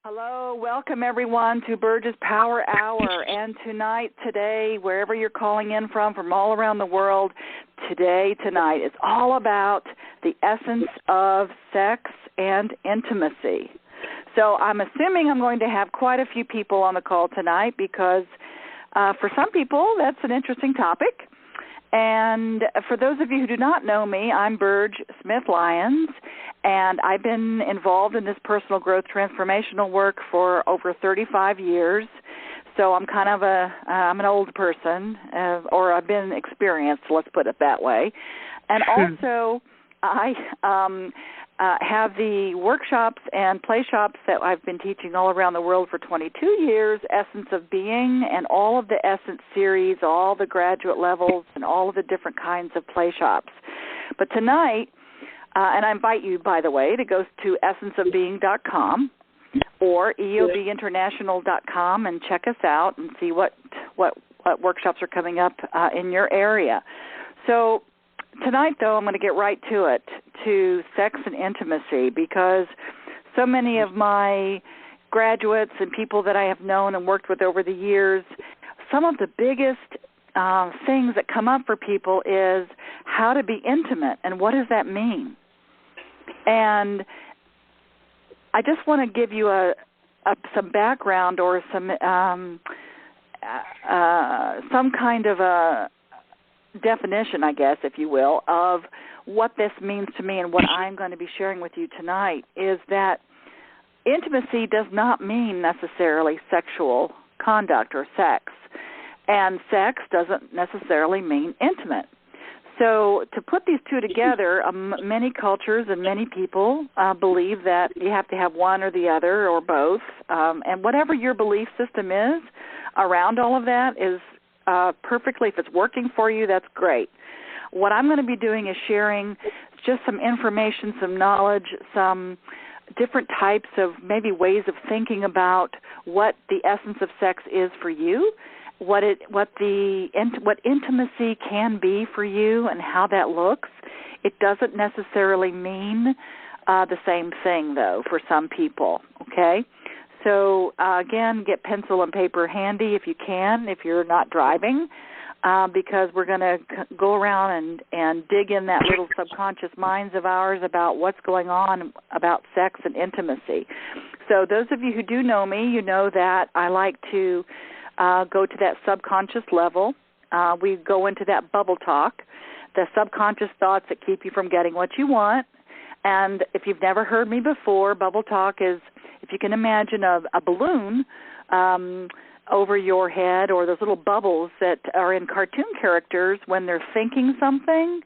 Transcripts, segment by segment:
Hello, welcome everyone to Burge's Power Hour. And today, wherever you're calling in from all around the world, tonight, it's all about the essence of sex and intimacy. So I'm assuming I'm going to have quite a few people on the call tonight because for some people that's an interesting topic. And for those of you who do not know me, I'm Burge Smith-Lyons, and I've been involved in this personal growth transformational work for over 35 years. So I'm kind of I'm an old person, or I've been experienced, let's put it that way. And also I have the workshops and play shops that I've been teaching all around the world for 22 years, Essence of Being, and all of the Essence series, all the graduate levels, and all of the different kinds of play shops. But tonight, and I invite you, by the way, to go to essenceofbeing.com or eobinternational.com and check us out and see what workshops are coming up in your area. So tonight, though, I'm going to get right to it, to sex and intimacy, because so many of my graduates and people that I have known and worked with over the years, some of the biggest things that come up for people is how to be intimate and what does that mean. And I just want to give you some background or some kind of a definition, I guess, if you will, of what this means to me and what I'm going to be sharing with you tonight is that intimacy does not mean necessarily sexual conduct or sex, and sex doesn't necessarily mean intimate. So to put these two together, many cultures and many people believe that you have to have one or the other or both, and whatever your belief system is around all of that is perfectly, if it's working for you, that's great. What I'm going to be doing is sharing just some information, some knowledge, some different types of maybe ways of thinking about what the essence of sex is for you, what intimacy can be for you and how that looks. It doesn't necessarily mean the same thing, though, for some people, okay? So, again, get pencil and paper handy if you can, if you're not driving, because we're going to go around and dig in that little subconscious minds of ours about what's going on about sex and intimacy. So those of you who do know me, you know that I like to go to that subconscious level. We go into that bubble talk, the subconscious thoughts that keep you from getting what you want. And if you've never heard me before, bubble talk is, if you can imagine a balloon over your head, or those little bubbles that are in cartoon characters when they're thinking something,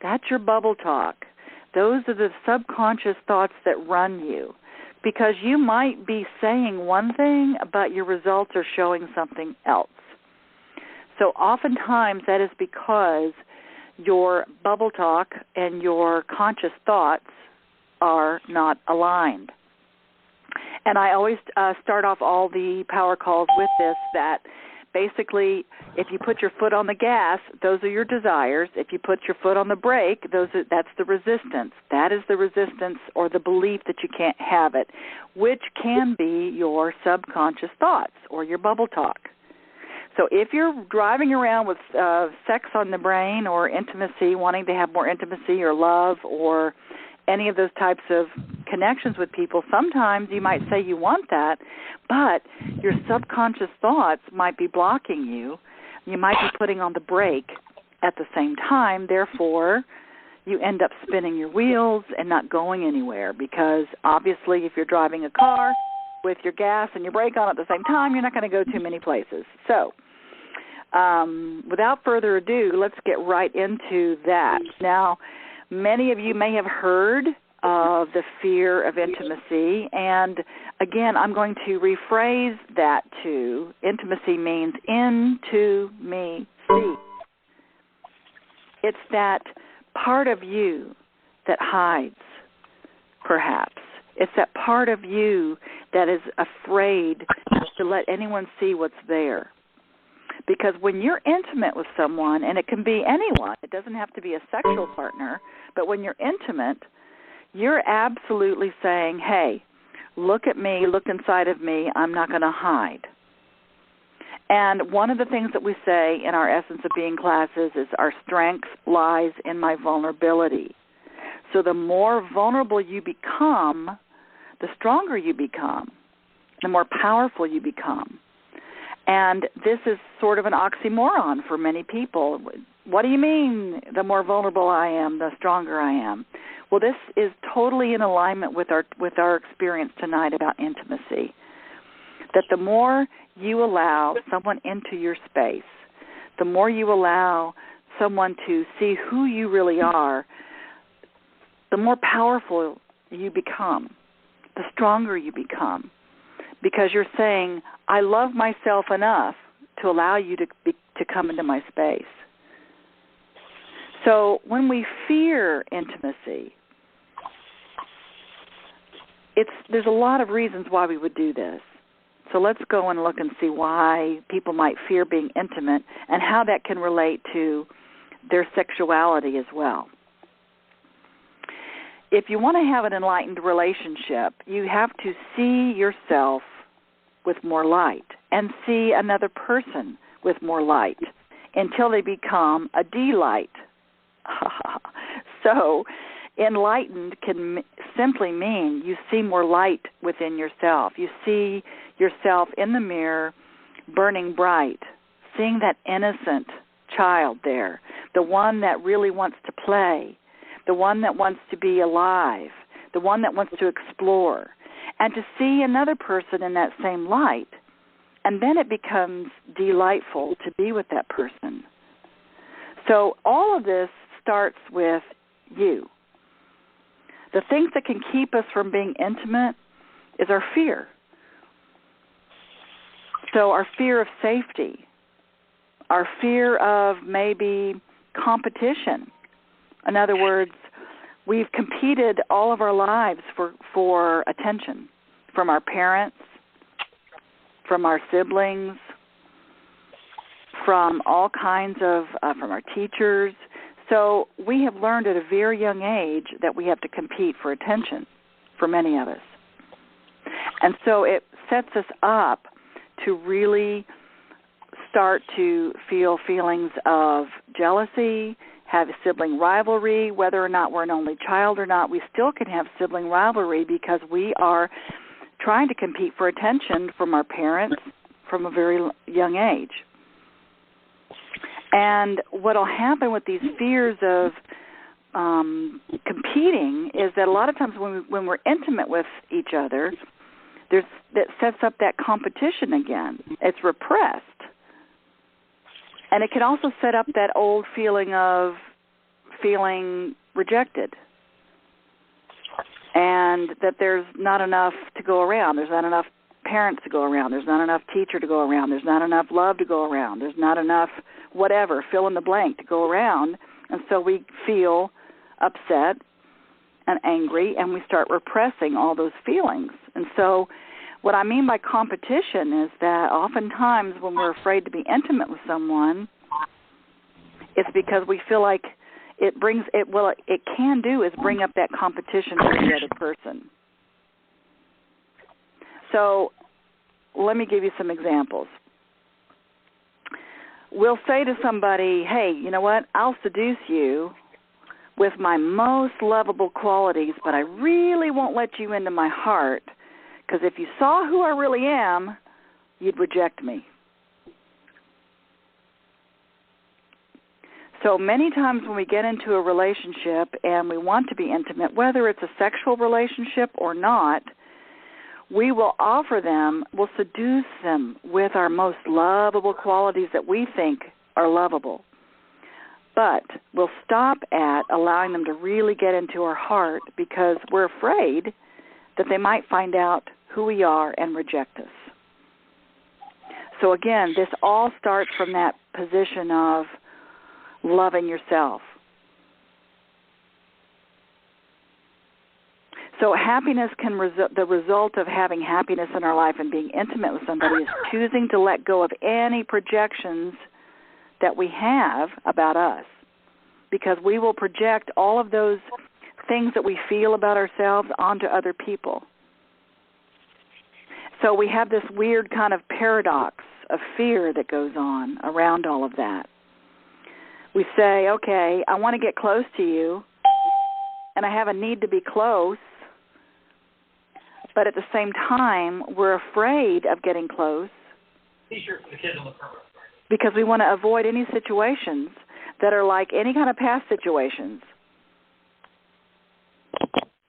that's your bubble talk. Those are the subconscious thoughts that run you, because you might be saying one thing, but your results are showing something else. So oftentimes that is because your bubble talk and your conscious thoughts are not aligned. And I always start off all the power calls with this, that basically if you put your foot on the gas, those are your desires. If you put your foot on the brake, that's the resistance. That is the resistance or the belief that you can't have it, which can be your subconscious thoughts or your bubble talk. So if you're driving around with sex on the brain or intimacy, wanting to have more intimacy or love or any of those types of connections with people, sometimes you might say you want that, but your subconscious thoughts might be blocking you. You might be putting on the brake at the same time. Therefore, you end up spinning your wheels and not going anywhere, because obviously if you're driving a car with your gas and your brake on at the same time, you're not going to go too many places. So without further ado, let's get right into that. Now, many of you may have heard of the fear of intimacy, and again, I'm going to rephrase that to intimacy means into me see. It's that part of you that hides, perhaps. It's that part of you that is afraid to let anyone see what's there. Because when you're intimate with someone, and it can be anyone, it doesn't have to be a sexual partner, but when you're intimate, you're absolutely saying, hey, look at me, look inside of me, I'm not going to hide. And one of the things that we say in our Essence of Being classes is our strength lies in my vulnerability. So the more vulnerable you become, the stronger you become, the more powerful you become. And this is sort of an oxymoron for many people. What do you mean the more vulnerable I am, the stronger I am? Well, this is totally in alignment with our experience tonight about intimacy. That the more you allow someone into your space, the more you allow someone to see who you really are, the more powerful you become, the stronger you become, because you're saying, I love myself enough to allow you to come into my space. So when we fear intimacy, there's a lot of reasons why we would do this. So let's go and look and see why people might fear being intimate and how that can relate to their sexuality as well. If you want to have an enlightened relationship, you have to see yourself with more light and see another person with more light until they become a delight. So enlightened can simply mean you see more light within yourself. You see yourself in the mirror burning bright, seeing that innocent child there, the one that really wants to play, the one that wants to be alive, the one that wants to explore, and to see another person in that same light. And then it becomes delightful to be with that person. So all of this starts with you. The things that can keep us from being intimate is our fear. So our fear of safety, our fear of maybe competition. In other words, we've competed all of our lives for attention from our parents, from our siblings, from all kinds of, from our teachers. So we have learned at a very young age that we have to compete for attention for many of us. And so it sets us up to really start to feel feelings of jealousy, have sibling rivalry, whether or not we're an only child or not, we still can have sibling rivalry because we are trying to compete for attention from our parents from a very young age. And what will happen with these fears of competing is that a lot of times when we're intimate with each other, that sets up that competition again. It's repressed. And it can also set up that old feeling of feeling rejected and that there's not enough to go around. There's not enough parents to go around. There's not enough teacher to go around. There's not enough love to go around. There's not enough whatever, fill in the blank, to go around. And so we feel upset and angry, and we start repressing all those feelings. And so what I mean by competition is that oftentimes when we're afraid to be intimate with someone, it's because we feel like it can do is bring up that competition with the other person. So let me give you some examples. We'll say to somebody, hey, you know what, I'll seduce you with my most lovable qualities, but I really won't let you into my heart, because if you saw who I really am, you'd reject me. So many times when we get into a relationship and we want to be intimate, whether it's a sexual relationship or not, we will offer them, we'll seduce them with our most lovable qualities that we think are lovable. But we'll stop at allowing them to really get into our heart because we're afraid that they might find out who we are and reject us. So again, this all starts from that position of loving yourself. So happiness can the result of having happiness in our life and being intimate with somebody is choosing to let go of any projections that we have about us, because we will project all of those things that we feel about ourselves onto other people. So we have this weird kind of paradox of fear that goes on around all of that. We say, okay, I want to get close to you, and I have a need to be close, but at the same time, we're afraid of getting close because we want to avoid any situations that are like any kind of past situations.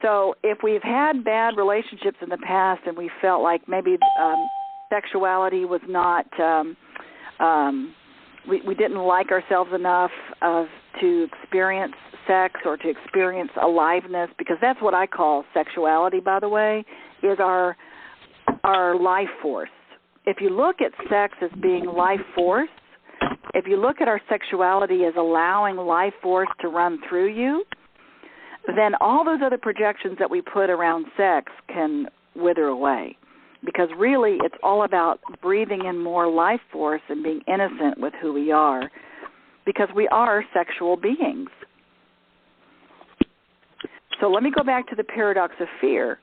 So if we've had bad relationships in the past and we felt like maybe sexuality was not, we didn't like ourselves enough to experience sex or to experience aliveness, because that's what I call sexuality, by the way, is our life force. If you look at sex as being life force, if you look at our sexuality as allowing life force to run through you, then all those other projections that we put around sex can wither away, because really it's all about breathing in more life force and being innocent with who we are, because we are sexual beings. So let me go back to the paradox of fear,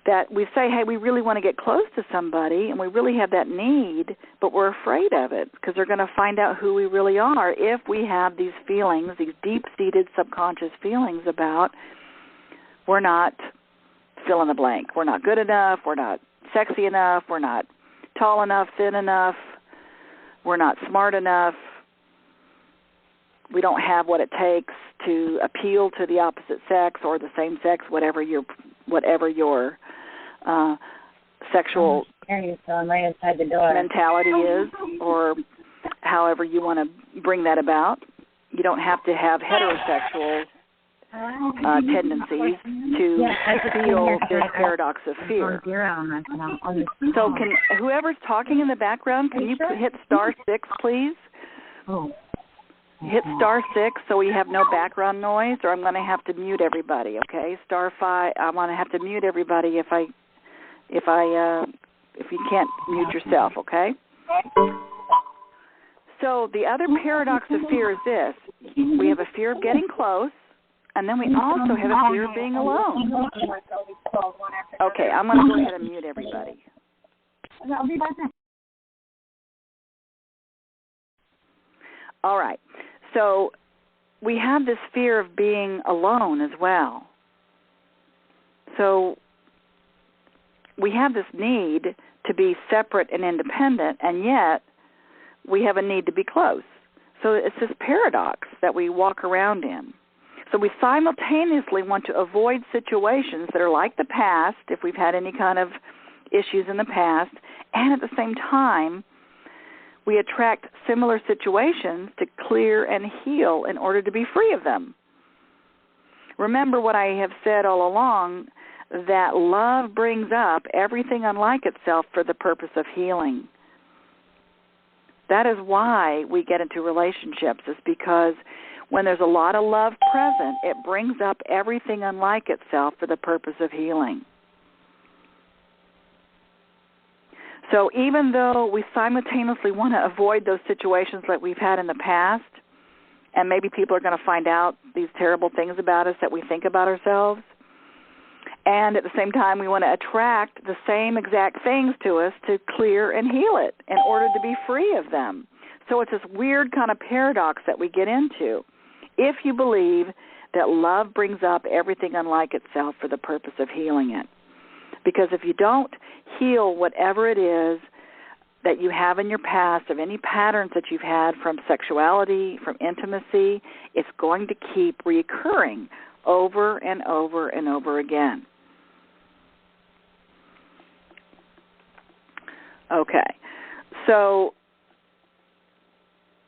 that we say, hey, we really want to get close to somebody and we really have that need, but we're afraid of it because they're going to find out who we really are if we have these feelings, these deep-seated subconscious feelings about we're not fill in the blank. We're not good enough. We're not sexy enough. We're not tall enough, thin enough. We're not smart enough. We don't have what it takes to appeal to the opposite sex or the same sex, whatever your sexual mentality is, or however you want to bring that about. You don't have to have heterosexual tendencies to feel this paradox of fear. So can whoever's talking in the background, can you hit *6, please? Hit *6 so we have no background noise, or I'm going to have to mute everybody. Okay, *5. I'm going to have to mute everybody if you can't mute yourself. Okay. So the other paradox of fear is this: we have a fear of getting close, and then we also have a fear of being alone. Okay, I'm going to go ahead and mute everybody. All right. So we have this fear of being alone as well. So we have this need to be separate and independent, and yet we have a need to be close. So it's this paradox that we walk around in. So we simultaneously want to avoid situations that are like the past, if we've had any kind of issues in the past, and at the same time, we attract similar situations to clear and heal in order to be free of them. Remember what I have said all along, that love brings up everything unlike itself for the purpose of healing. That is why we get into relationships, is because when there's a lot of love present, it brings up everything unlike itself for the purpose of healing. So even though we simultaneously want to avoid those situations that we've had in the past, and maybe people are going to find out these terrible things about us that we think about ourselves, and at the same time we want to attract the same exact things to us to clear and heal it in order to be free of them. So it's this weird kind of paradox that we get into if you believe that love brings up everything unlike itself for the purpose of healing it. Because if you don't heal whatever it is that you have in your past, of any patterns that you've had from sexuality, from intimacy, it's going to keep reoccurring over and over and over again. Okay, so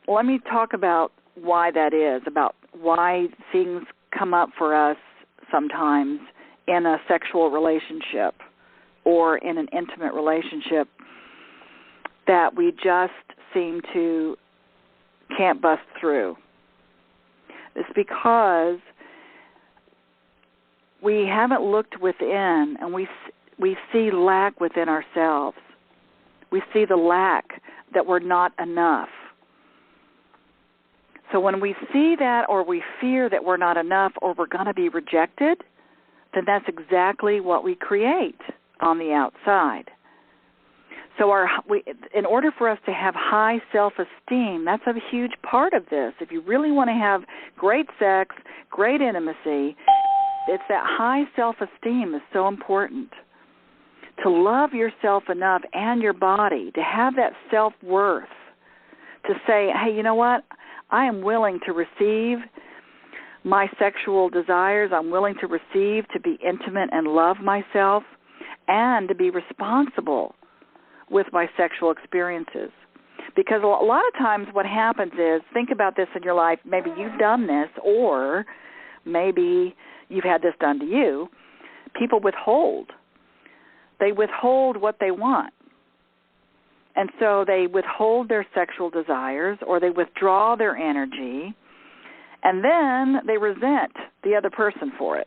let me talk about why that is, about why things come up for us sometimes in a sexual relationship or in an intimate relationship that we just seem to can't bust through. It's because we haven't looked within, and we see lack within ourselves. We see the lack that we're not enough. So when we see that, or we fear that we're not enough, or we're going to be rejected, then that's exactly what we create on the outside. So in order for us to have high self-esteem, that's a huge part of this. If you really want to have great sex, great intimacy, it's that high self-esteem is so important. To love yourself enough and your body, to have that self-worth, to say, hey, you know what? I am willing to receive my sexual desires. I'm willing to receive, to be intimate and love myself, and to be responsible with my sexual experiences. Because a lot of times what happens is, think about this in your life, maybe you've done this, or maybe you've had this done to you. People withhold. They withhold what they want. And so they withhold their sexual desires, or they withdraw their energy, and then they resent the other person for it.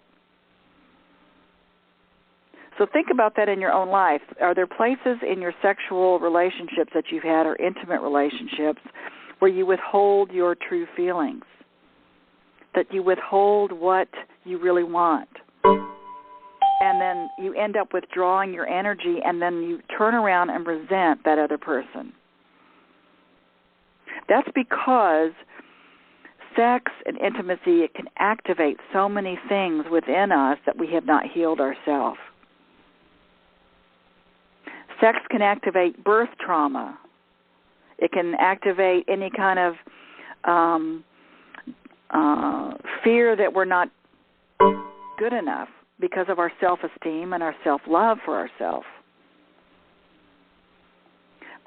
So think about that in your own life. Are there places in your sexual relationships that you've had, or intimate relationships, where you withhold your true feelings, that you withhold what you really want? And then you end up withdrawing your energy, and then you turn around and resent that other person. That's because sex and intimacy, it can activate so many things within us that we have not healed ourselves. Sex can activate birth trauma. It can activate any kind of fear that we're not good enough, because of our self-esteem and our self-love for ourselves.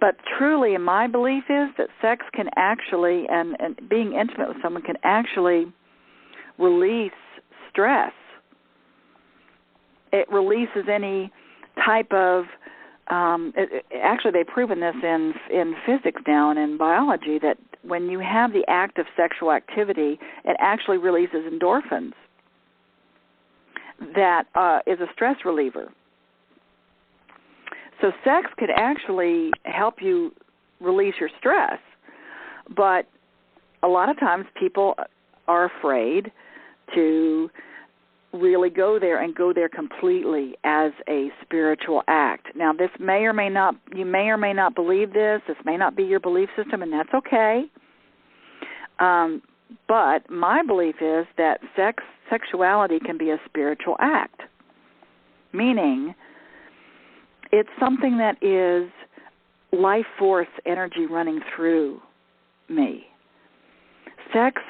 But truly, my belief is that sex can actually, and being intimate with someone can actually release stress. It releases any type of, actually they've proven this in physics now and in biology, that when you have the act of sexual activity, it actually releases endorphins. That is a stress reliever. So sex could actually help you release your stress, but a lot of times people are afraid to really go there and go there completely as a spiritual act. Now, this may or may not, you may or may not believe this. This may not be your belief system, and that's okay. But my belief is that sexuality can be a spiritual act, meaning it's something that is life force energy running through me. Sex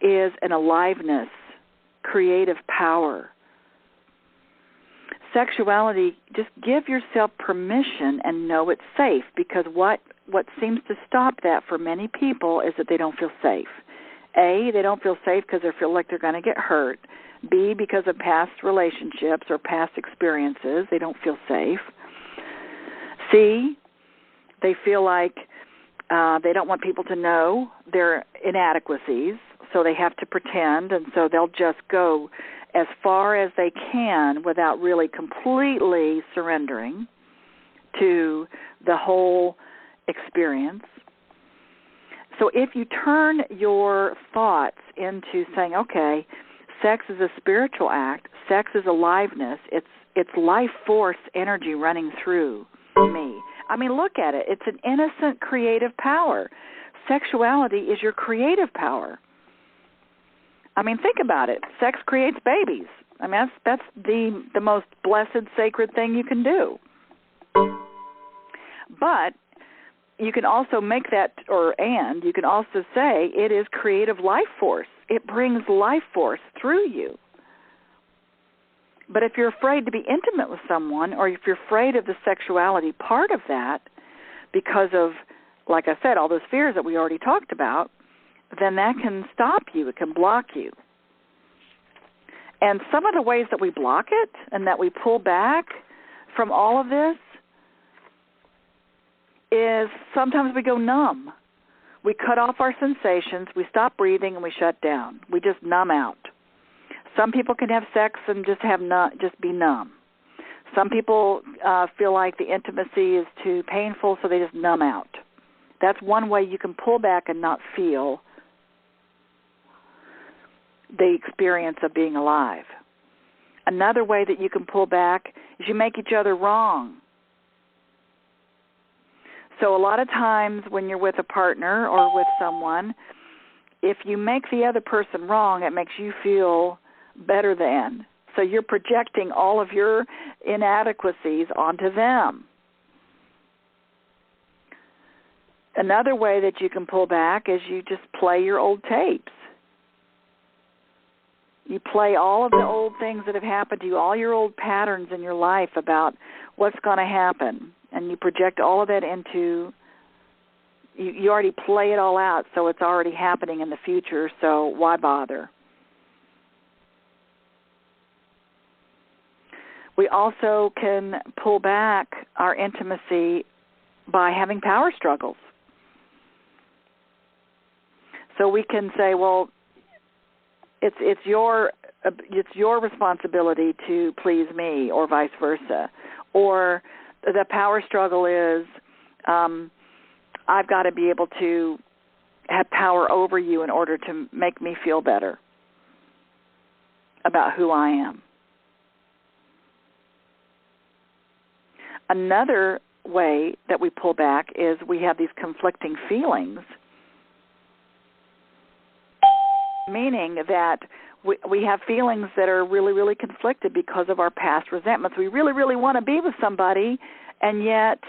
is an aliveness, creative power. Sexuality, just give yourself permission and know it's safe, because what seems to stop that for many people is that they don't feel safe. A, they don't feel safe because they feel like they're going to get hurt. B, because of past relationships or past experiences, they don't feel safe. C, they feel like they don't want people to know their inadequacies, so they have to pretend, and so they'll just go as far as they can without really completely surrendering to the whole experience. So if you turn your thoughts into saying, okay, sex is a spiritual act, sex is aliveness, it's life force energy running through me. I mean, look at it. It's an innocent creative power. Sexuality is your creative power. I mean, think about it. Sex creates babies. I mean, that's the most blessed, sacred thing you can do. But you can also make that, and you can also say it is creative life force. It brings life force through you. But if you're afraid to be intimate with someone, or if you're afraid of the sexuality part of that, because of, like I said, all those fears that we already talked about, then that can stop you. It can block you. And some of the ways that we block it and that we pull back from all of this is sometimes we go numb. We cut off our sensations, we stop breathing, and we shut down. We just numb out. Some people can have sex and just be numb. Some people feel like the intimacy is too painful, so they just numb out. That's one way you can pull back and not feel the experience of being alive. Another way that you can pull back is you make each other wrong. So a lot of times when you're with a partner or with someone, if you make the other person wrong, it makes you feel better than. So you're projecting all of your inadequacies onto them. Another way that you can pull back is you just play your old tapes. You play all of the old things that have happened to you, all your old patterns in your life about what's going to happen, and you project all of that into, you already play it all out, so it's already happening in the future, so why bother? We also can pull back our intimacy by having power struggles. So we can say, well, it's your responsibility to please me, or vice versa. Or the power struggle is, I've got to be able to have power over you in order to make me feel better about who I am. Another way that we pull back is we have these conflicting feelings, meaning that we have feelings that are really, really conflicted because of our past resentments. We really, really want to be with somebody, and yet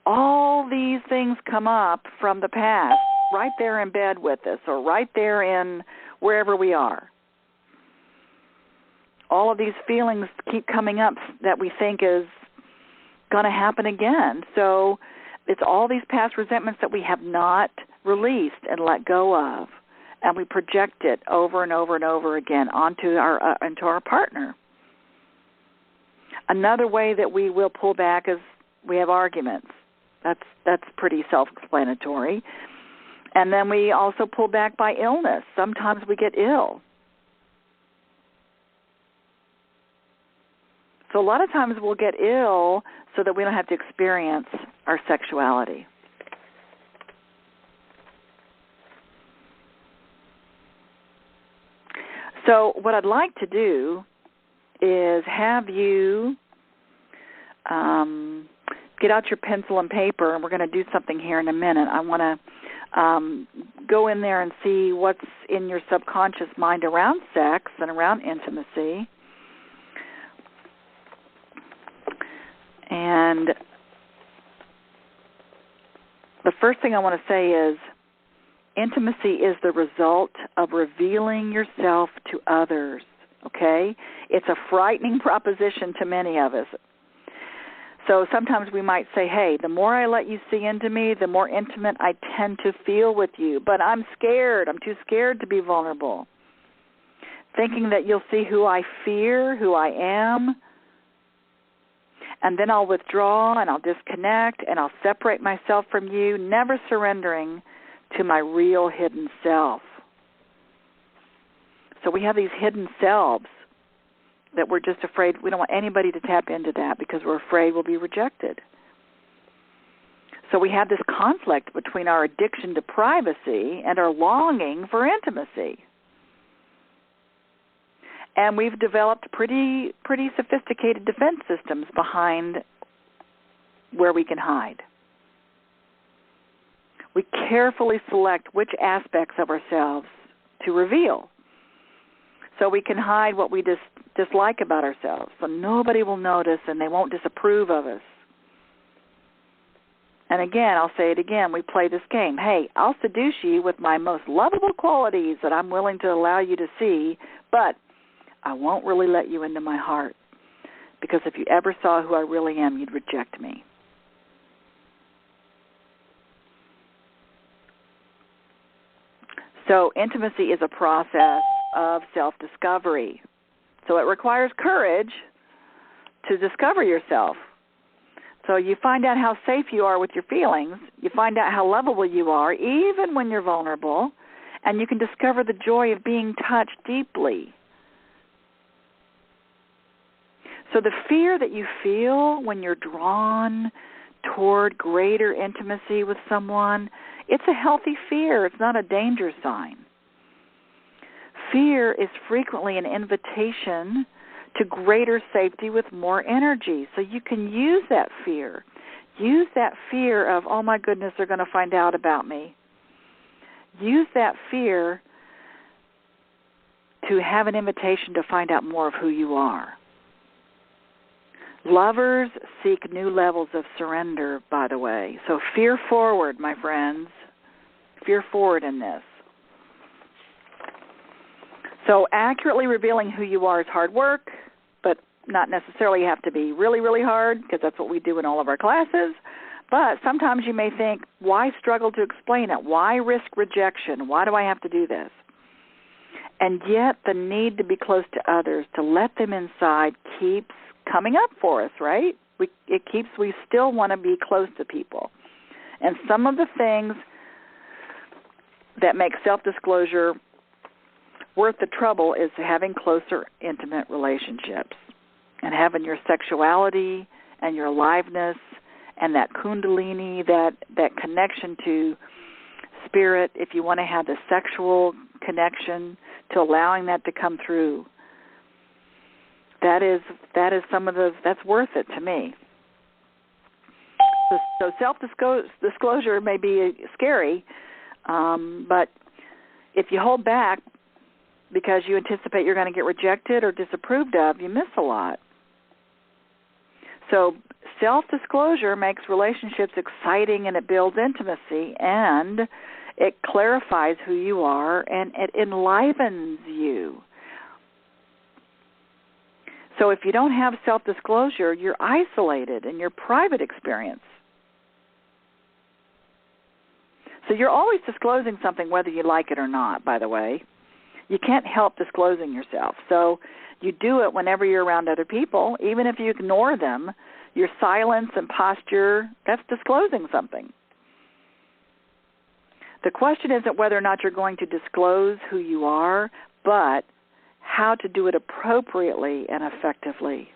all these things come up from the past, right there in bed with us, or right there in wherever we are. All of these feelings keep coming up that we think is going to happen again. So it's all these past resentments that we have not released and let go of, and we project it over and over and over again onto our partner. Another way that we will pull back is we have arguments. That's pretty self-explanatory. And then we also pull back by illness. Sometimes we get ill. So a lot of times we'll get ill so that we don't have to experience our sexuality. So what I'd like to do is have you get out your pencil and paper, and we're going to do something here in a minute. I want to go in there and see what's in your subconscious mind around sex and around intimacy. And the first thing I want to say is intimacy is the result of revealing yourself to others, okay? It's a frightening proposition to many of us. So sometimes we might say, hey, the more I let you see into me, the more intimate I tend to feel with you. But I'm scared. I'm too scared to be vulnerable. Thinking that you'll see who I fear, who I am, and then I'll withdraw and I'll disconnect and I'll separate myself from you, never surrendering to my real hidden self. So we have these hidden selves that we're just afraid, we don't want anybody to tap into that because we're afraid we'll be rejected. So we have this conflict between our addiction to privacy and our longing for intimacy. And we've developed pretty sophisticated defense systems behind where we can hide. We carefully select which aspects of ourselves to reveal, so we can hide what we dislike about ourselves, so nobody will notice and they won't disapprove of us. And again, I'll say it again, we play this game. Hey, I'll seduce you with my most lovable qualities that I'm willing to allow you to see, but I won't really let you into my heart, because if you ever saw who I really am, you'd reject me. So intimacy is a process of self-discovery. So it requires courage to discover yourself. So you find out how safe you are with your feelings. You find out how lovable you are, even when you're vulnerable. And you can discover the joy of being touched deeply. So the fear that you feel when you're drawn toward greater intimacy with someone, it's a healthy fear. It's not a danger sign. Fear is frequently an invitation to greater safety with more energy. So you can use that fear Use that fear of, oh my goodness, they're going to find out about me. Use that fear to have an invitation to find out more of who you are. Lovers seek new levels of surrender, by the way. So fear forward, my friends. Fear forward in this. So accurately revealing who you are is hard work, but not necessarily have to be really, really hard, because that's what we do in all of our classes. But sometimes you may think, why struggle to explain it? Why risk rejection? Why do I have to do this? And yet the need to be close to others, to let them inside, keeps coming up for us, right? We still want to be close to people. And some of the things that make self-disclosure worth the trouble is having closer, intimate relationships and having your sexuality and your aliveness and that kundalini, that connection to spirit, if you want to have the sexual connection, to allowing that to come through. That is that's worth it to me. So self-disclosure may be scary, but if you hold back because you anticipate you're going to get rejected or disapproved of, you miss a lot. So self-disclosure makes relationships exciting, and it builds intimacy, and it clarifies who you are, and it enlivens you. So if you don't have self-disclosure, you're isolated in your private experience. So you're always disclosing something whether you like it or not, by the way. You can't help disclosing yourself. So you do it whenever you're around other people. Even if you ignore them, your silence and posture, that's disclosing something. The question isn't whether or not you're going to disclose who you are, but how to do it appropriately and effectively.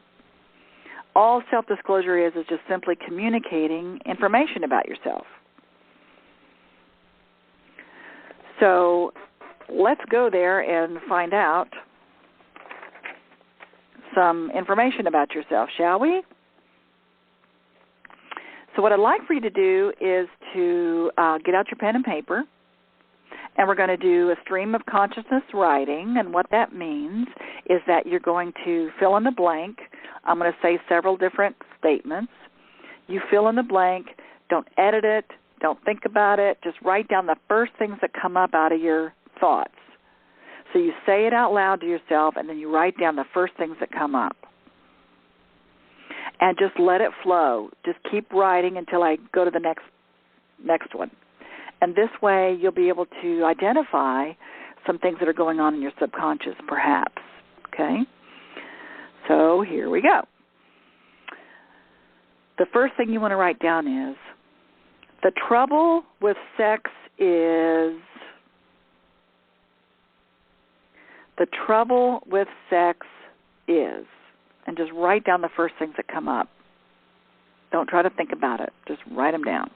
All self-disclosure is just simply communicating information about yourself. So let's go there and find out some information about yourself, shall we? So what I'd like for you to do is to get out your pen and paper, and we're going to do a stream of consciousness writing, and what that means is that you're going to fill in the blank. I'm going to say several different statements. You fill in the blank. Don't edit it. Don't think about it. Just write down the first things that come up out of your thoughts. So you say it out loud to yourself, and then you write down the first things that come up. And just let it flow. Just keep writing until I go to the next one. And this way you'll be able to identify some things that are going on in your subconscious, perhaps. Okay? So here we go. The first thing you want to write down is, the trouble with sex is... The trouble with sex is... And just write down the first things that come up. Don't try to think about it. Just write them down.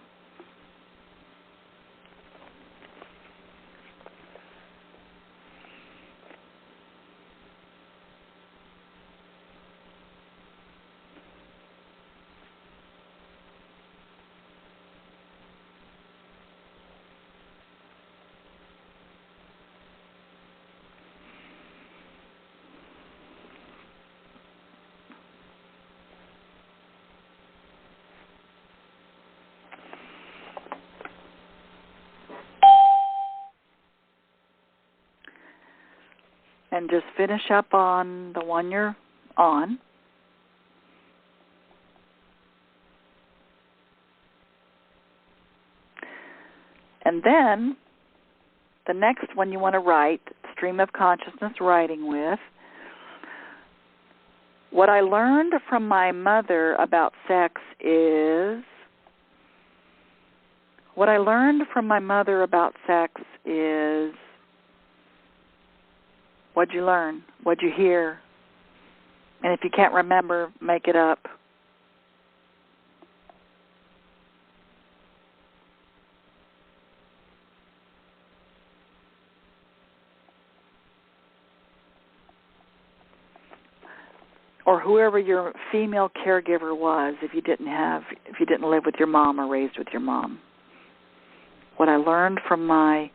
And just finish up on the one you're on. And then the next one you want to write, stream of consciousness writing with, what I learned from my mother about sex is... What I learned from my mother about sex is... What'd you learn? What'd you hear? And if you can't remember, make it up. Or whoever your female caregiver was, if you didn't have if you didn't live with your mom or raised with your mom. What I learned from my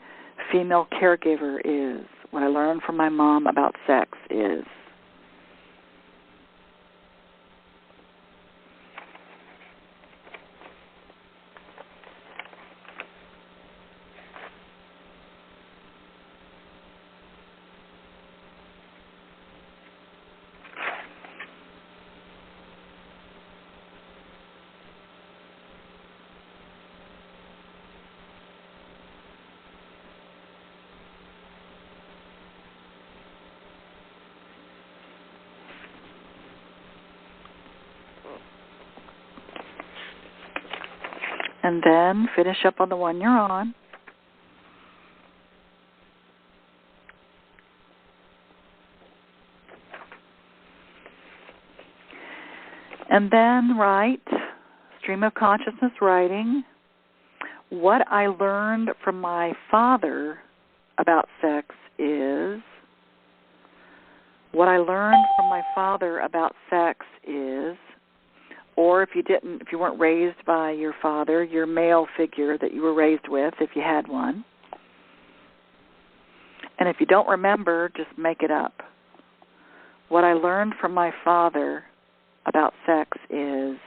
female caregiver is, what I learned from my mom about sex is. And then finish up on the one you're on. And then write, stream of consciousness writing, what I learned from my father about sex is, what I learned from my father about sex is, or if you weren't raised by your father, your male figure that you were raised with, if you had one. And if you don't remember, just make it up. What I learned from my father about sex is.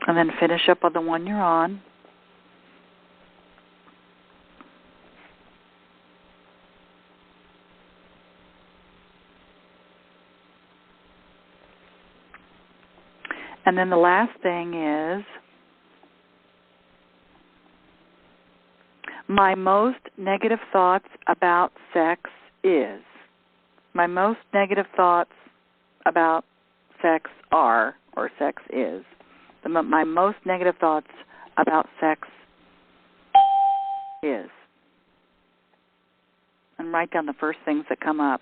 And then finish up on the one you're on. And then the last thing is, my most negative thoughts about sex is. My most negative thoughts about sex are, or sex is. My most negative thoughts about sex is. And write down the first things that come up.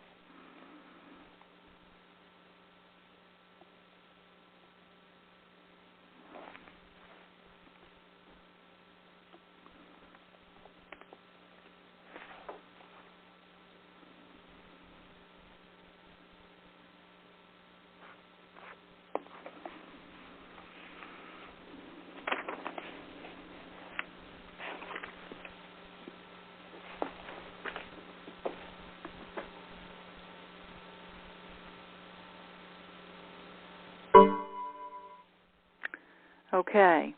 Okay.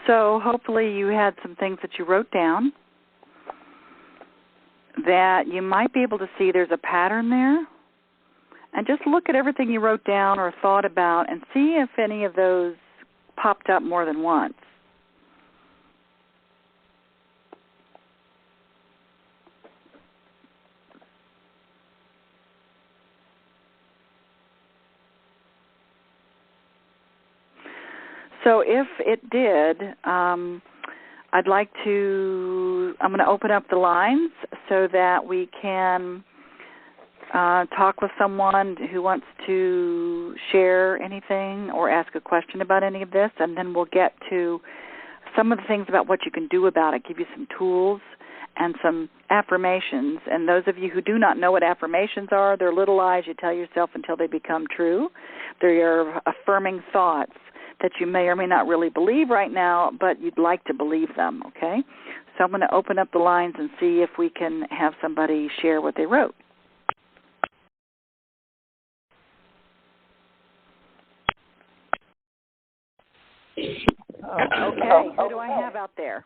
So hopefully you had some things that you wrote down that you might be able to see there's a pattern there. And just look at everything you wrote down or thought about and see if any of those popped up more than once. So if it did, I'm going to open up the lines so that we can talk with someone who wants to share anything or ask a question about any of this, and then we'll get to some of the things about what you can do about it, give you some tools and some affirmations. And those of you who do not know what affirmations are, they're little lies you tell yourself until they become true. They're your affirming thoughts that you may or may not really believe right now, but you'd like to believe them, okay? So I'm going to open up the lines and see if we can have somebody share what they wrote. Okay, who do I have out there?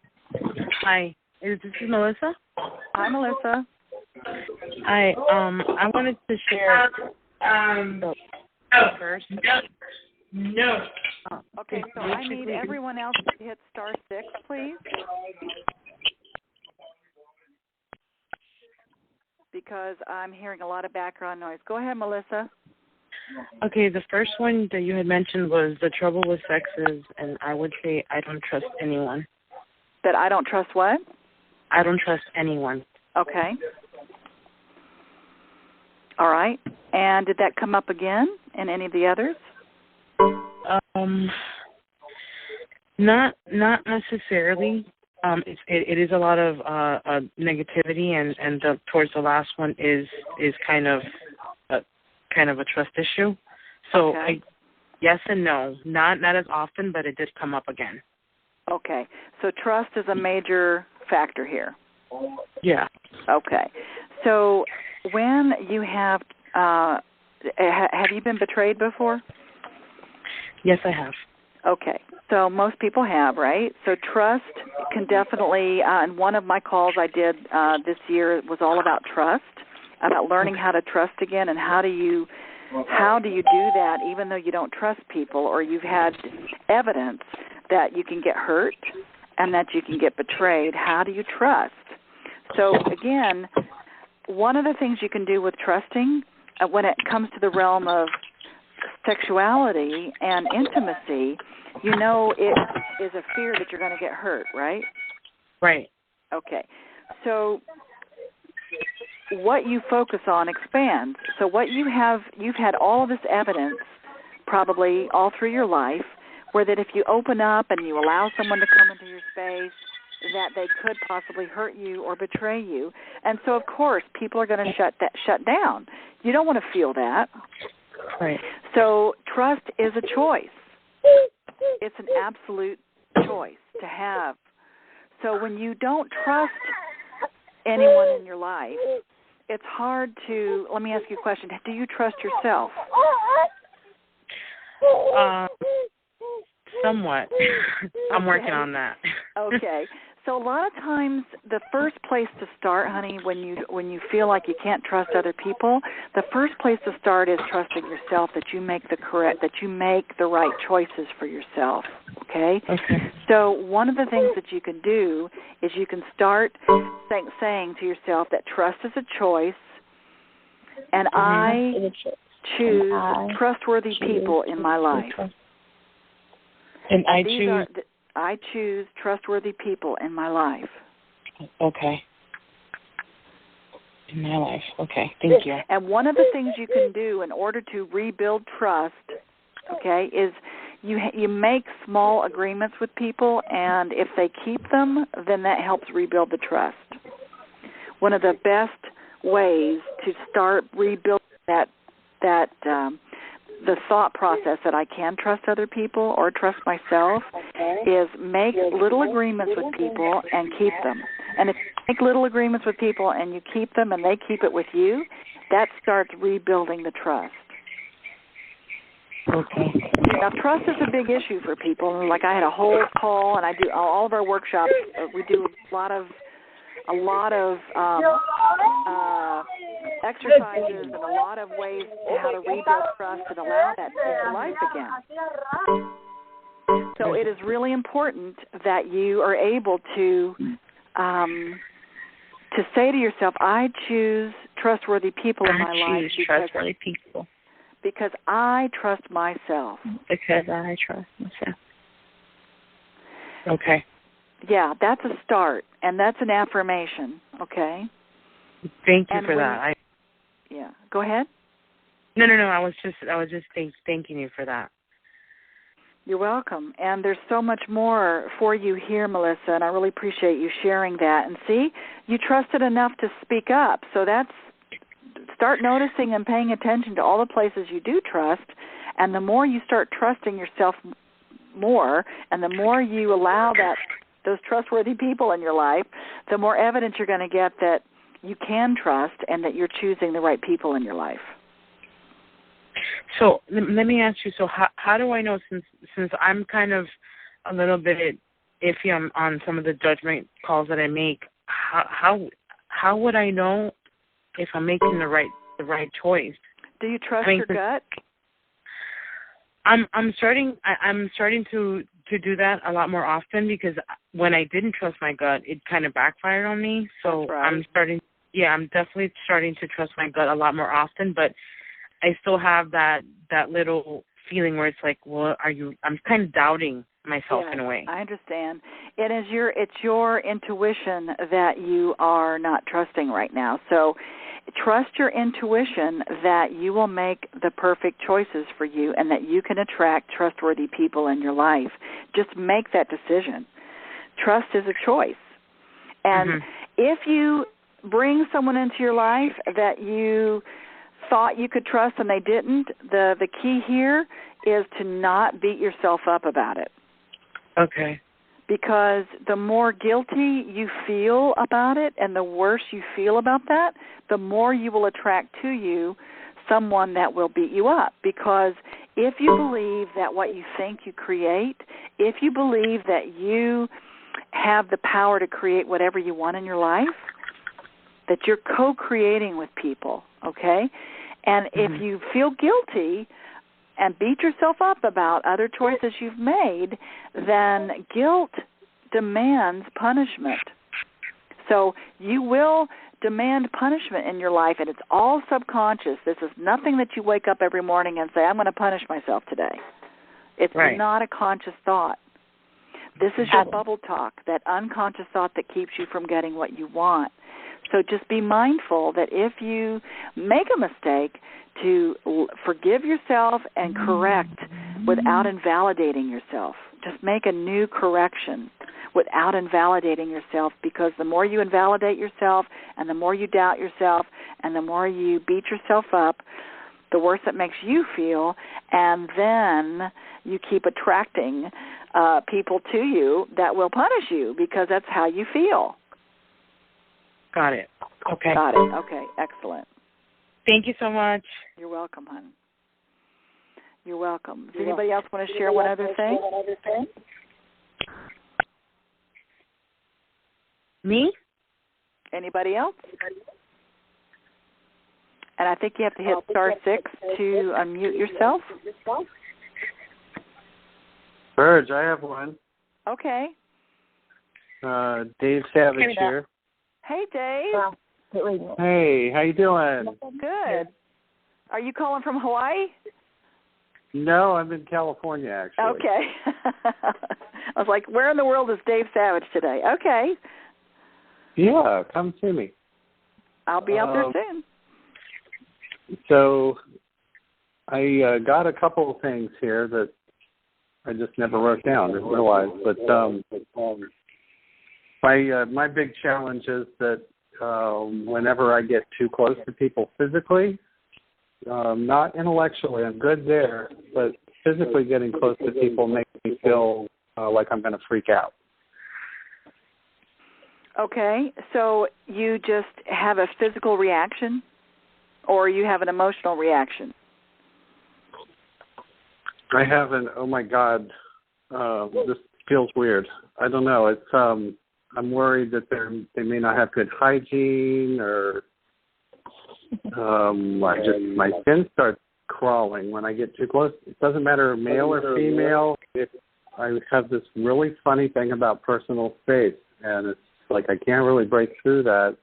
Hi, this is Melissa. Hi, Melissa. Hi, I wanted to share So, first. No. Okay, so I need everyone else to hit star 6, please. Because I'm hearing a lot of background noise. Go ahead, Melissa. Okay, the first one that you had mentioned was the trouble with sex is, and I would say I don't trust anyone. That I don't trust what? I don't trust anyone. Okay. All right. And did that come up again in any of the others? Not necessarily. It is a lot of negativity, and towards the last one is kind of a trust issue. So okay. Yes and no, not as often, but it did come up again. Okay, so trust is a major factor here. Yeah. Okay, so when you have you been betrayed before? Yes, I have. Okay, so most people have, right? So trust can definitely, and one of my calls I did this year was all about trust, about learning how to trust again, and how do you do that even though you don't trust people or you've had evidence that you can get hurt and that you can get betrayed. How do you trust? So again, one of the things you can do with trusting when it comes to the realm of sexuality and intimacy, you know it is a fear that you're going to get hurt, right? Right. Okay. So what you focus on expands. So what you've had all of this evidence probably all through your life where that if you open up and you allow someone to come into your space, that they could possibly hurt you or betray you. And so, of course, people are going to shut down. You don't want to feel that. Right. So trust is a choice. It's an absolute choice to have. So when you don't trust anyone in your life, it's hard to, let me ask you a question. Do you trust yourself? Somewhat. I'm working on that. Okay. So a lot of times the first place to start, honey, when you feel like you can't trust other people, the first place to start is trusting yourself that you make the right choices for yourself. Okay? Okay. So one of the things that you can do is you can start saying to yourself that trust is a choice, and I choose trustworthy people in my life. And I choose trustworthy people in my life. Okay. In my life. Okay. Thank you. And one of the things you can do in order to rebuild trust, okay, is you make small agreements with people, and if they keep them, then that helps rebuild the trust. One of the best ways to start rebuilding the thought process that I can trust other people or trust myself is make little agreements with people and keep them. And if you make little agreements with people and you keep them and they keep it with you, that starts rebuilding the trust. Okay. Now, trust is a big issue for people. Like I had a whole call, and I do all of our workshops. We do a lot of exercises and a lot of ways to how to rebuild trust and allow that in your life again. So it is really important that you are able to say to yourself, I choose trustworthy people in my life because I trust myself. Because I trust myself. Okay. Yeah, that's a start, and that's an affirmation, okay? Thank you for that. Yeah, go ahead. No. I was just thanking you for that. You're welcome. And there's so much more for you here, Melissa, and I really appreciate you sharing that. And see, you trusted enough to speak up, so start noticing and paying attention to all the places you do trust, and the more you start trusting yourself more, and the more you allow those trustworthy people in your life, the more evidence you're going to get that you can trust and that you're choosing the right people in your life. So let me ask you, so how do I know, since I'm kind of a little bit iffy on some of the judgment calls that I make, how would I know if I'm making the right choice? Do you trust your gut? I'm starting to do that a lot more often, because when I didn't trust my gut, it kind of backfired on me. So That's right. I'm definitely starting to trust my gut a lot more often, but I still have that little feeling where it's like, well, I'm kind of doubting myself in a way. I understand. It's your intuition that you are not trusting right now. So trust your intuition that you will make the perfect choices for you and that you can attract trustworthy people in your life. Just make that decision. Trust is a choice. And if you bring someone into your life that you thought you could trust and they didn't, the key here is to not beat yourself up about it. Okay. Because the more guilty you feel about it and the worse you feel about that, the more you will attract to you someone that will beat you up. Because if you believe that what you think you create, if you believe that you have the power to create whatever you want in your life, that you're co-creating with people, okay? And if you feel guilty and beat yourself up about other choices you've made, then guilt demands punishment. So you will demand punishment in your life, and it's all subconscious. This is nothing that you wake up every morning and say, I'm going to punish myself today. It's not a conscious thought. This is your bubble talk, that unconscious thought that keeps you from getting what you want. So just be mindful that if you make a mistake, to forgive yourself and correct without invalidating yourself. Just make a new correction without invalidating yourself, because the more you invalidate yourself and the more you doubt yourself and the more you beat yourself up, the worse it makes you feel, and then you keep attracting people to you that will punish you because that's how you feel. Got it. Okay. Got it. Okay, excellent. Thank you so much. You're welcome, honey. You're welcome. Does anybody else want to share one other thing? Me? Anybody else? And I think you have to hit *6 to unmute yourself. Burge, I have one. Okay. Dave Savage here. Hey, Dave. Hey, how you doing? Good. Are you calling from Hawaii? No, I'm in California, actually. Okay. I was like, where in the world is Dave Savage today? Okay. Yeah, come see me. I'll be out there soon. So I got a couple of things here that I just never wrote down, didn't realize. But my big challenge is that whenever I get too close to people physically, not intellectually, I'm good there, but physically getting close to people makes me feel like I'm going to freak out. Okay, so you just have a physical reaction, or you have an emotional reaction? I have an, oh my God, this feels weird. I don't know. It's I'm worried that they may not have good hygiene, or my skin starts crawling when I get too close. It doesn't matter male or female. I have this really funny thing about personal space, and it's like I can't really break through that.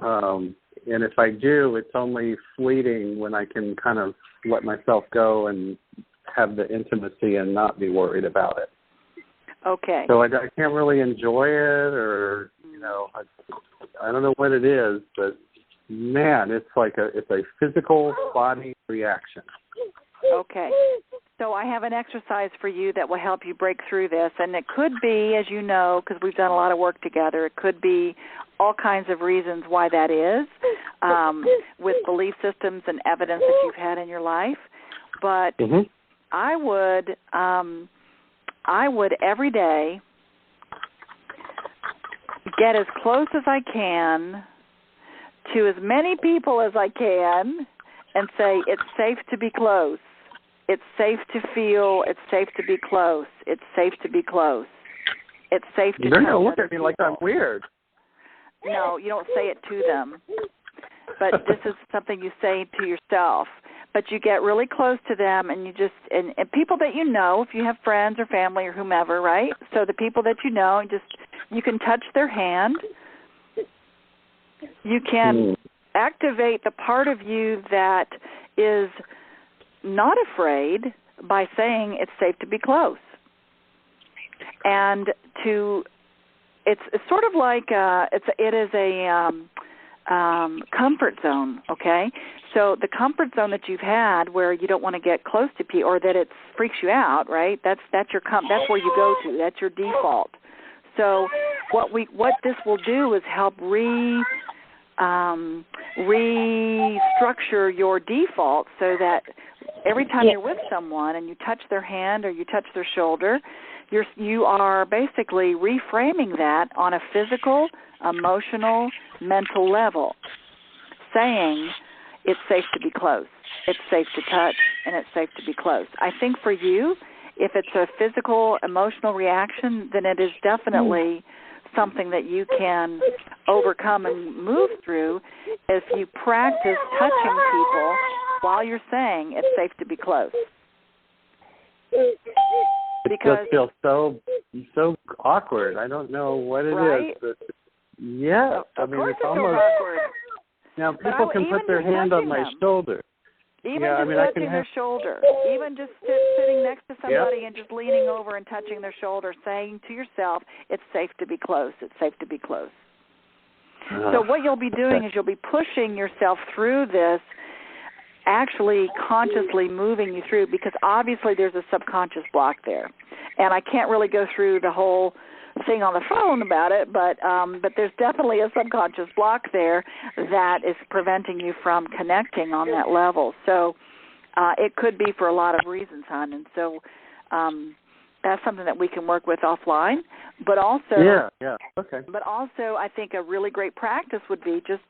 And if I do, it's only fleeting when I can kind of let myself go and have the intimacy and not be worried about it. Okay. So I can't really enjoy it, or, I don't know what it is, but man, it's a physical body reaction. Okay. So I have an exercise for you that will help you break through this, and it could be, as you know, because we've done a lot of work together, it could be all kinds of reasons why that is, with belief systems and evidence that you've had in your life. But I would every day get as close as I can to as many people as I can and say, it's safe to be close. It's safe to feel. It's safe to be close. It's safe to be close. It's safe to. You're going to look at me like I'm weird. No, you don't say it to them. but this is something you say to yourself. But you get really close to them, and you just and people that you know, if you have friends or family or whomever, right? So the people that you know, you can touch their hand. You can activate the part of you that is not afraid by saying it's safe to be close. And it's sort of like it is a comfort zone, okay? So the comfort zone that you've had, where you don't want to get close to people, or that it freaks you out, right? That's that's where you go to. That's your default. So what this will do is help restructure your default, so that every time you're with someone and you touch their hand or you touch their shoulder, you are basically reframing that on a physical, emotional, mental level, saying it's safe to be close, it's safe to touch, and it's safe to be close. I think for you, if it's a physical, emotional reaction, then it is definitely something that you can overcome and move through if you practice touching people while you're saying it's safe to be close. Because it just feels so awkward. I don't know what it is. But yeah, of course it's almost awkward. Now people can put their hand on my shoulder. Even just touching their shoulder. Even just sitting next to somebody and just leaning over and touching their shoulder, saying to yourself, it's safe to be close, it's safe to be close. So what you'll be doing is you'll be pushing yourself through this, actually consciously moving you through, because obviously there's a subconscious block there. And I can't really go through the whole thing on the phone about it, but there's definitely a subconscious block there that is preventing you from connecting on that level. So it could be for a lot of reasons, hon. And so that's something that we can work with offline. But also, okay. But also, I think a really great practice would be just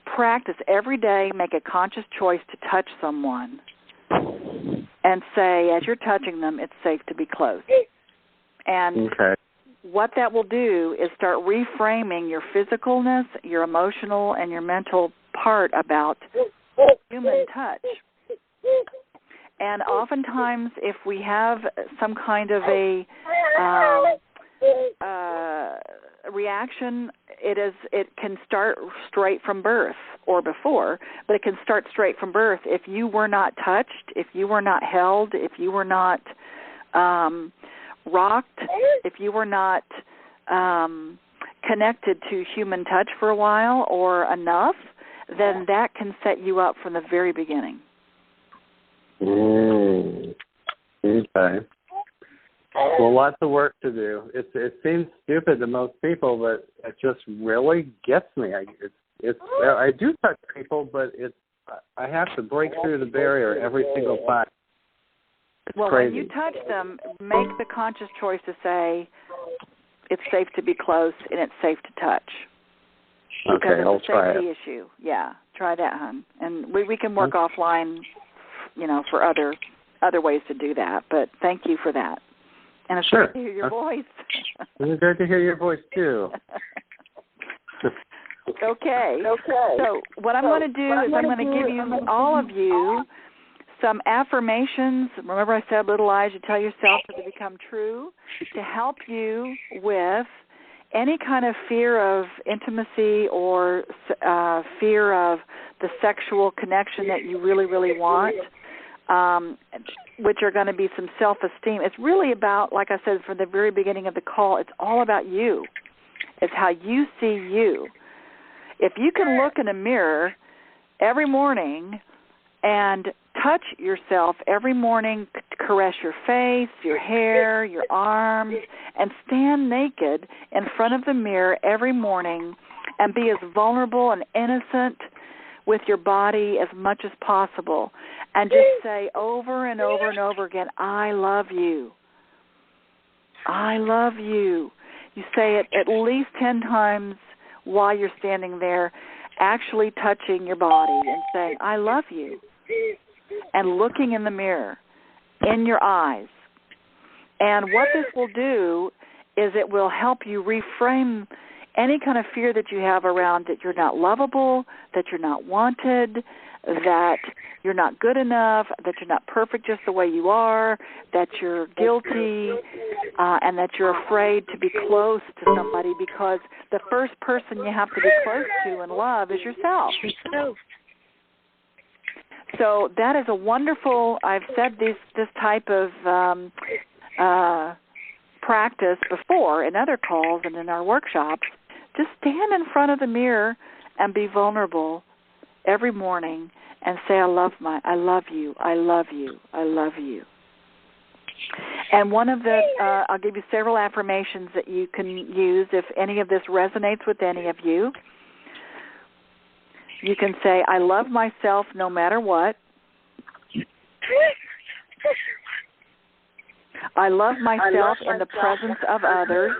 practice every day. Make a conscious choice to touch someone, and say, as you're touching them, it's safe to be close. And what that will do is start reframing your physicalness, your emotional, and your mental part about human touch. And oftentimes, if we have some kind of a reaction, it can start straight from birth or before, but it can start straight from birth. If you were not touched, if you were not held, if you were not rocked, if you were not connected to human touch for a while or enough, then that can set you up from the very beginning. Okay. Well, lots of work to do. It seems stupid to most people, but it just really gets me. I do touch people, but I have to break through the barrier every single time. It's crazy. When you touch them, make the conscious choice to say it's safe to be close and it's safe to touch. Okay, I'll try it. Because it's a safety issue. Yeah, try that, hon. And we can work offline, for other ways to do that. But thank you for that. And it's great to hear your voice. It's great to hear your voice, too. Okay. So what I'm going to do is I'm going to give you, all of you, some affirmations. Remember I said little lies you tell yourself that they become true, to help you with any kind of fear of intimacy or fear of the sexual connection that you really, really want, which are going to be some self-esteem. It's really about, like I said from the very beginning of the call, it's all about you. It's how you see you. If you can look in a mirror every morning and touch yourself every morning, caress your face, your hair, your arms, and stand naked in front of the mirror every morning and be as vulnerable and innocent with your body as much as possible, and just say over and over and over again, I love you. I love you. You say it at least 10 times while you're standing there, actually touching your body and saying, I love you, and looking in the mirror, in your eyes. And what this will do is it will help you reframe any kind of fear that you have around that you're not lovable, that you're not wanted, that you're not good enough, that you're not perfect just the way you are, that you're guilty, and that you're afraid to be close to somebody, because the first person you have to be close to and love is yourself. So that is a wonderful, I've said this type of practice before in other calls and in our workshops. Just stand in front of the mirror and be vulnerable every morning and say, I love you, I love you, I love you. And one of the, I'll give you several affirmations that you can use if any of this resonates with any of you. You can say, I love myself no matter what. I love myself in the presence of others.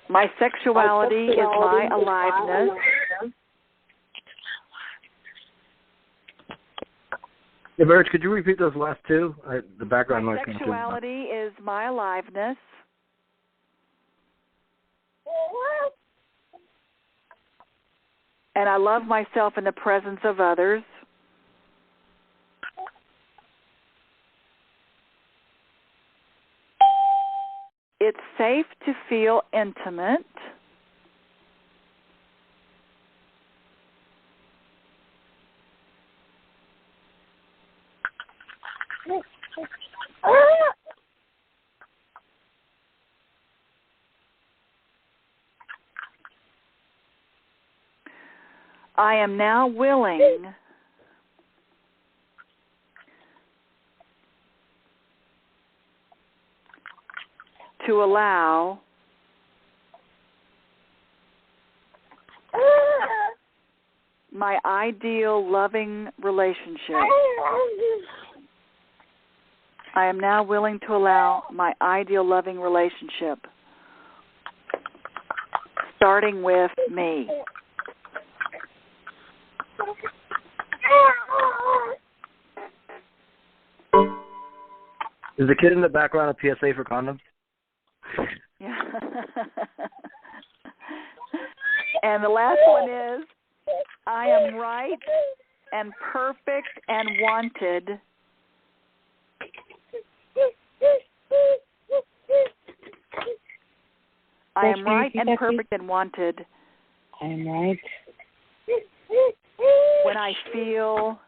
My sexuality is my aliveness. Hey, Marge, could you repeat those last two? The background noise. My sexuality is my aliveness. And I love myself in the presence of others. It's safe to feel intimate. I am now willing to allow my ideal loving relationship. I am now willing to allow my ideal loving relationship, starting with me. Is the kid in the background a PSA for condoms? Yeah. And the last one is, I am right and perfect and wanted. I am right and perfect and wanted. I am right. When I feel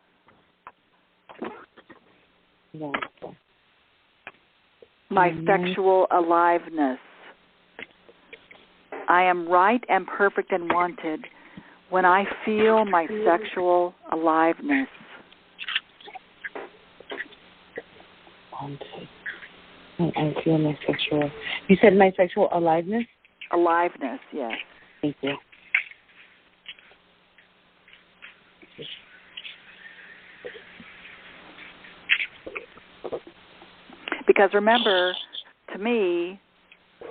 my sexual aliveness. I am right and perfect and wanted when I feel my sexual aliveness. I feel my sexual. You said my sexual aliveness? Aliveness, yes. Thank you. Because remember, to me,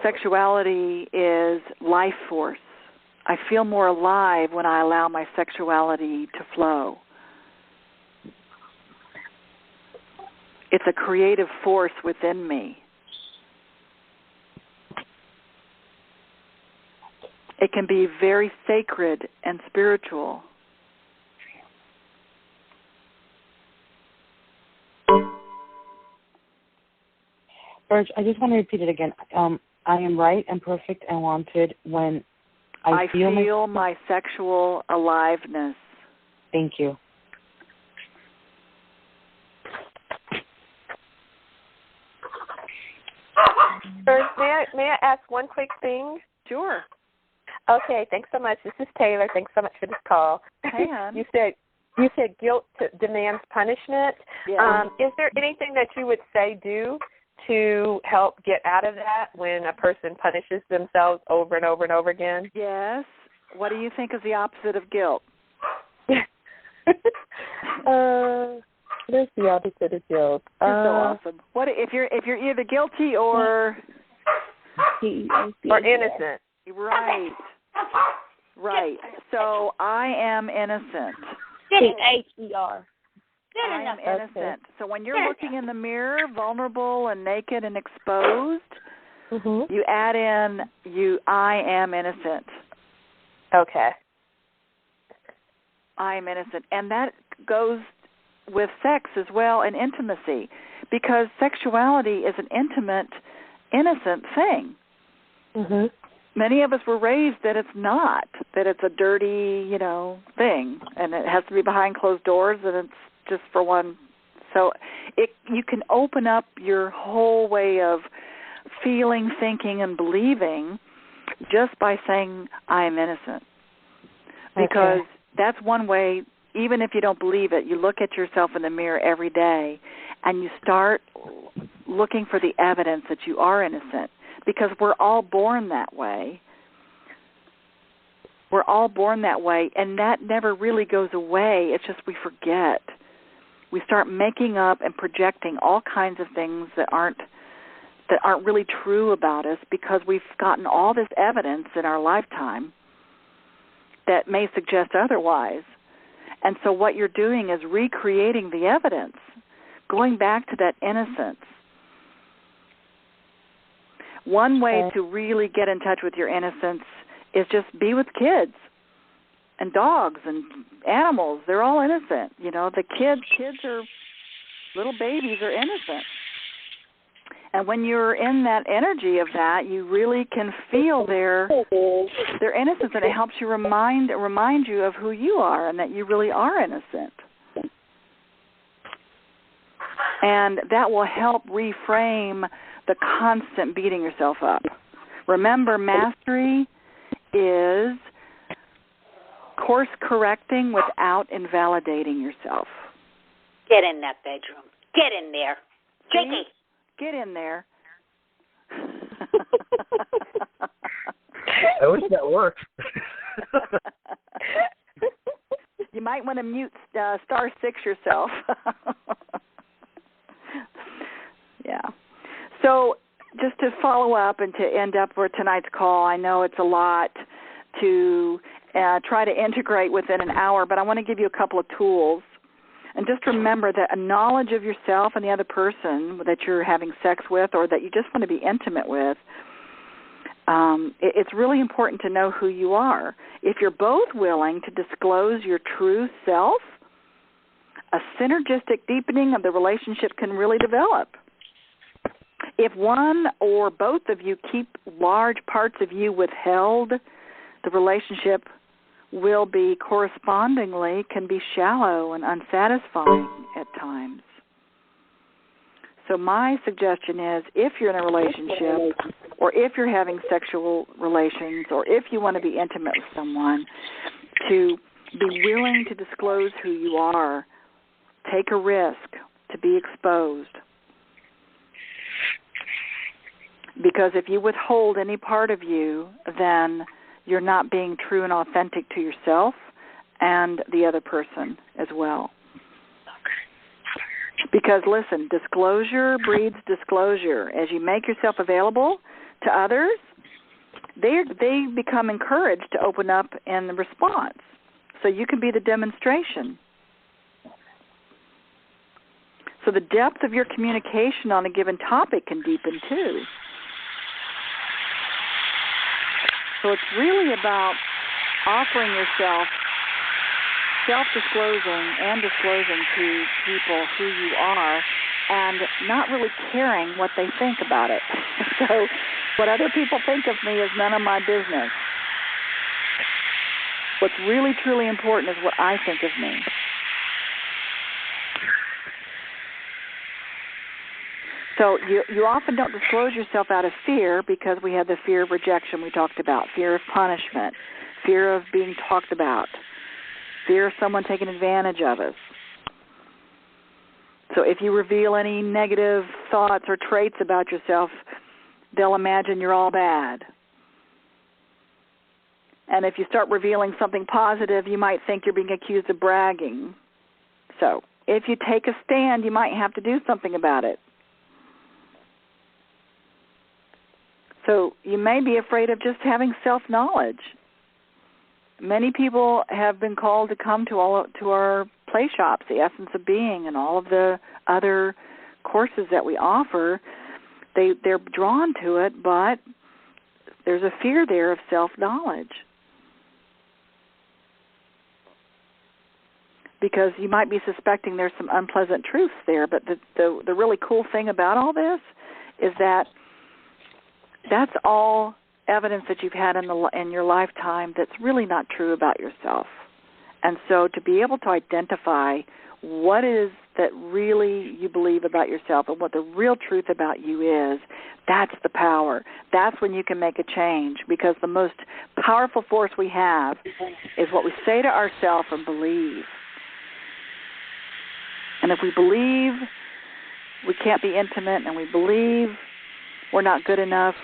sexuality is life force. I feel more alive when I allow my sexuality to flow. It's a creative force within me. It can be very sacred and spiritual. Birch, I just want to repeat it again. I am right and perfect and wanted when I feel my sexual aliveness. Thank you. Birch, may I ask one quick thing? Sure. Okay, thanks so much. This is Taylor. Thanks so much for this call. Hey, hon. You said guilt demands punishment. Yeah. Is there anything that you would say do to help get out of that when a person punishes themselves over and over and over again? Yes. What do you think is the opposite of guilt? What's the opposite of guilt? You're so awesome. What if you're either guilty or innocent? Right. Right. So I am innocent. T-H-E-R. I am innocent. So when you're looking in the mirror, vulnerable and naked and exposed, you add in I am innocent. Okay. I am innocent. And that goes with sex as well and intimacy, because sexuality is an intimate, innocent thing. Many of us were raised that it's not, that it's a dirty, thing, and it has to be behind closed doors, and it's just for one. So you can open up your whole way of feeling, thinking, and believing just by saying, I am innocent. Because that's one way, even if you don't believe it, you look at yourself in the mirror every day and you start looking for the evidence that you are innocent, because we're all born that way. We're all born that way, and that never really goes away. It's just we forget. We start making up and projecting all kinds of things that aren't really true about us, because we've gotten all this evidence in our lifetime that may suggest otherwise. And so what you're doing is recreating the evidence, going back to that innocence. One way to really get in touch with your innocence is just be with kids and dogs and animals. They're all innocent. The kids are, little babies are innocent. And when you're in that energy of that, you really can feel their innocence, and it helps you remind you of who you are and that you really are innocent. And that will help reframe the constant beating yourself up. Remember, mastery is course correcting without invalidating yourself. Get in that bedroom. Get in there. Jakey. Get in there. I wish that worked. You might want to mute *6 yourself. Yeah. So just to follow up and to end up for tonight's call, I know it's a lot to try to integrate within an hour, but I want to give you a couple of tools. And just remember that a knowledge of yourself and the other person that you're having sex with, or that you just want to be intimate with, it's really important to know who you are. If you're both willing to disclose your true self, a synergistic deepening of the relationship can really develop. If one or both of you keep large parts of you withheld, the relationship will be correspondingly can be shallow and unsatisfying at times. So my suggestion is, if you're in a relationship, or if you're having sexual relations, or if you want to be intimate with someone, to be willing to disclose who you are. Take a risk to be exposed. Because if you withhold any part of you, then you're not being true and authentic to yourself and the other person as well. Because, listen, disclosure breeds disclosure. As you make yourself available to others, they become encouraged to open up in the response. So you can be the demonstration. So the depth of your communication on a given topic can deepen too. So it's really about offering yourself, self-disclosing and disclosing to people who you are, and not really caring what they think about it. So what other people think of me is none of my business. What's really, truly important is what I think of me. So you often don't disclose yourself out of fear, because we have the fear of rejection we talked about, fear of punishment, fear of being talked about, fear of someone taking advantage of us. So if you reveal any negative thoughts or traits about yourself, they'll imagine you're all bad. And if you start revealing something positive, you might think you're being accused of bragging. So if you take a stand, you might have to do something about it. So you may be afraid of just having self-knowledge. many people have been called to come to our play shops, the Essence of Being, and all of the other courses that we offer. They're drawn to it, but there's a fear there of self-knowledge. Because you might be suspecting there's some unpleasant truths there, but the really cool thing about all this is that that's all evidence that you've had in your lifetime that's really not true about yourself. And so to be able to identify what is that really you believe about yourself and what the real truth about you is, that's the power. That's when you can make a change, because the most powerful force we have is what we say to ourselves and believe. And if we believe we can't be intimate and we believe we're not good enough,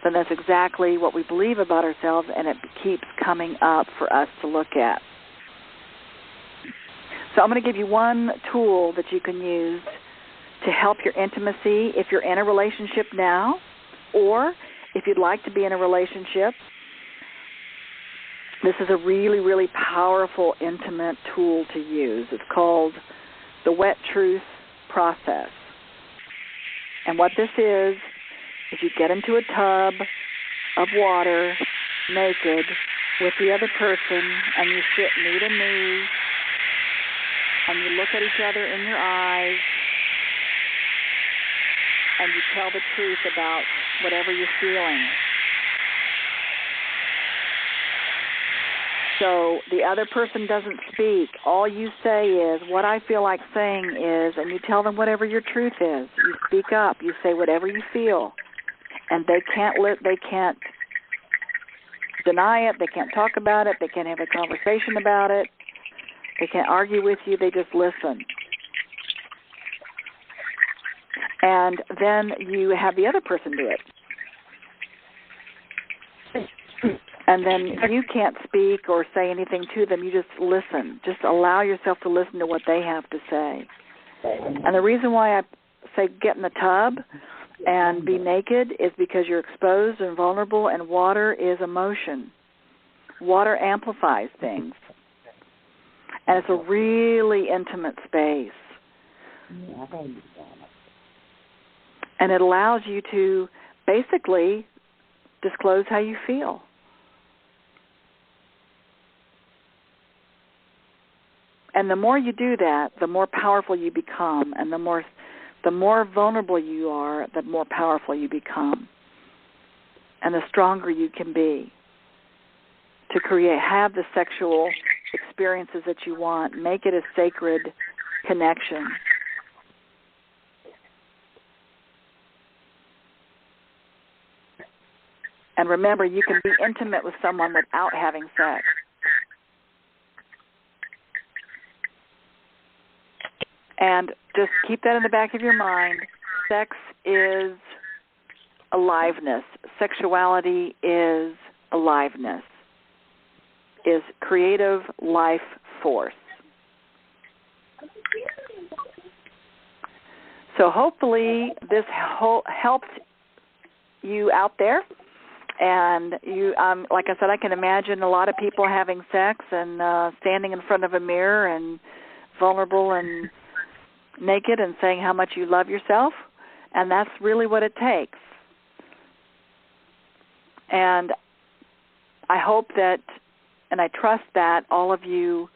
then that's exactly what we believe about ourselves, and it keeps coming up for us to look at. So I'm going to give you one tool that you can use to help your intimacy if you're in a relationship now, or if you'd like to be in a relationship. This is a really, really powerful, intimate tool to use. It's called the wet truth process. And what this is you get into a tub of water naked with the other person, and you sit knee to knee, and you look at each other in your eyes, and you tell the truth about whatever you're feeling. So the other person doesn't speak. All you say is, what I feel like saying is, and you tell them whatever your truth is. You speak up. You say whatever you feel. And they can't deny it. They can't talk about it. They can't have a conversation about it. They can't argue with you. They just listen. And then you have the other person do it. And then you can't speak or say anything to them. You just listen. Just allow yourself to listen to what they have to say. And the reason why I say get in the tub and be naked is because you're exposed and vulnerable, and water is emotion. Water amplifies things. And it's a really intimate space. And it allows you to basically disclose how you feel. And the more you do that, the more powerful you become, and the more vulnerable you are, the more powerful you become, and the stronger you can be to have the sexual experiences that you want. Make it a sacred connection. And remember, you can be intimate with someone without having sex. And just keep that in the back of your mind. Sex is aliveness. Sexuality is aliveness, is creative life force. So hopefully this helped you out there. And you, like I said, I can imagine a lot of people having sex and standing in front of a mirror and vulnerable and naked and saying how much you love yourself, and that's really what it takes. And I hope that, and I trust that all of you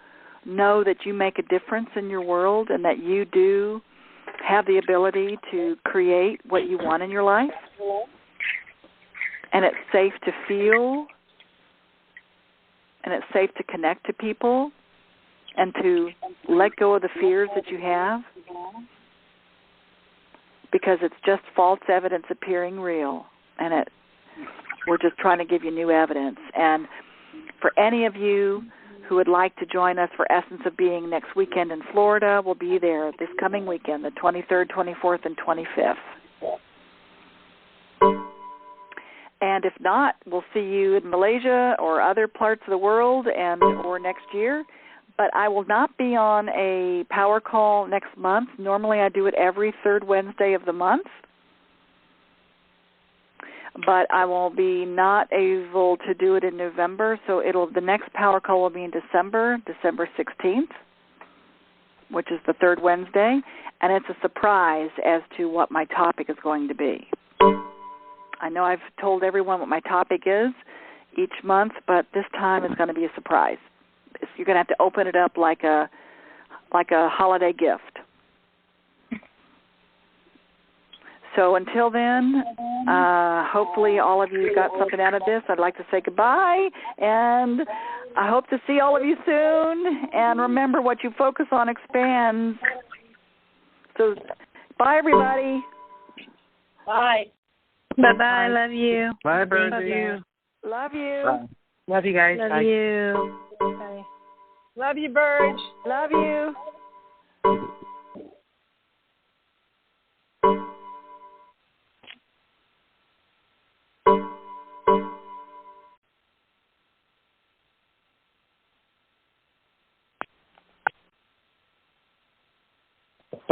know that you make a difference in your world, and that you do have the ability to create what you want in your life, and it's safe to feel, and it's safe to connect to people, and to let go of the fears that you have, because it's just false evidence appearing real, and we're just trying to give you new evidence. And for any of you who would like to join us for Essence of Being next weekend in Florida, we'll be there this coming weekend, the 23rd, 24th, and 25th. And if not, we'll see you in Malaysia or other parts of the world or next year. But I will not be on a power call next month. Normally I do it every third Wednesday of the month. but I will be not able to do it in November, so the next power call will be in December 16th, which is the third Wednesday, and it's a surprise as to what my topic is going to be. I know I've told everyone what my topic is each month, but this time it's going to be a surprise. You're going to have to open it up like a holiday gift. So until then, hopefully all of you got something out of this. I'd like to say goodbye, and I hope to see all of you soon. And remember, what you focus on expands. So bye, everybody. Bye. Bye-bye. Love you. Bye, Birdie. Love you. Love you. Bye. Love you guys. Love Bye. you. Bye. Love you, Burge. Love you.